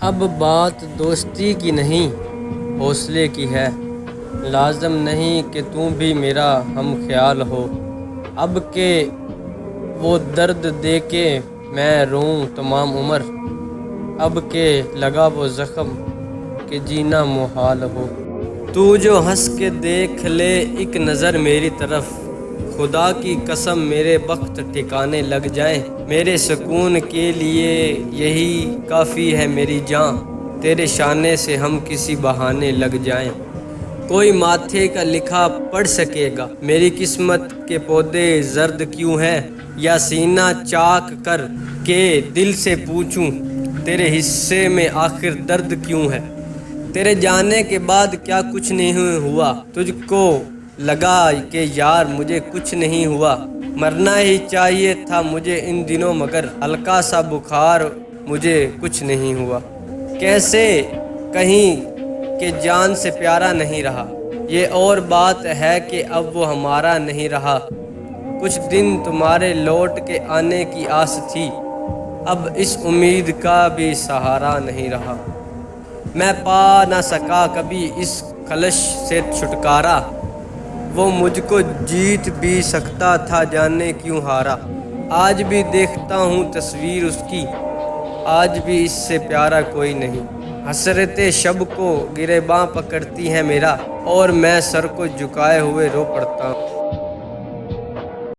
اب بات دوستی کی نہیں حوصلے کی ہے، لازم نہیں کہ تم بھی میرا ہم خیال ہو۔ اب کہ وہ درد دے کے میں روں تمام عمر، اب کہ لگا وہ زخم کہ جینا محال ہو۔ تو جو ہنس کے دیکھ لے ایک نظر میری طرف، خدا کی قسم میرے بخت ٹھکانے لگ جائیں۔ میرے سکون کے لیے یہی کافی ہے میری جاں، تیرے شانے سے ہم کسی بہانے لگ جائیں۔ کوئی ماتھے کا لکھا پڑھ سکے گا میری قسمت کے پودے زرد کیوں ہیں، یا سینہ چاک کر کے دل سے پوچھوں تیرے حصے میں آخر درد کیوں ہے۔ تیرے جانے کے بعد کیا کچھ نہیں ہوا، تجھ کو لگا کہ یار مجھے کچھ نہیں ہوا۔ مرنا ہی چاہیے تھا مجھے ان دنوں مگر ہلکا سا بخار مجھے کچھ نہیں ہوا۔ کیسے کہیں کہ جان سے پیارا نہیں رہا، یہ اور بات ہے کہ اب وہ ہمارا نہیں رہا۔ کچھ دن تمہارے لوٹ کے آنے کی آس تھی، اب اس امید کا بھی سہارا نہیں رہا۔ میں پا نہ سکا کبھی اس خلش سے چھٹکارا، وہ مجھ کو جیت بھی سکتا تھا جانے کیوں ہارا۔ آج بھی دیکھتا ہوں تصویر اس کی، آج بھی اس سے پیارا کوئی نہیں۔ حسرت شب کو گریباں پکڑتی ہے میرا، اور میں سر کو جھکائے ہوئے رو پڑتا ہوں۔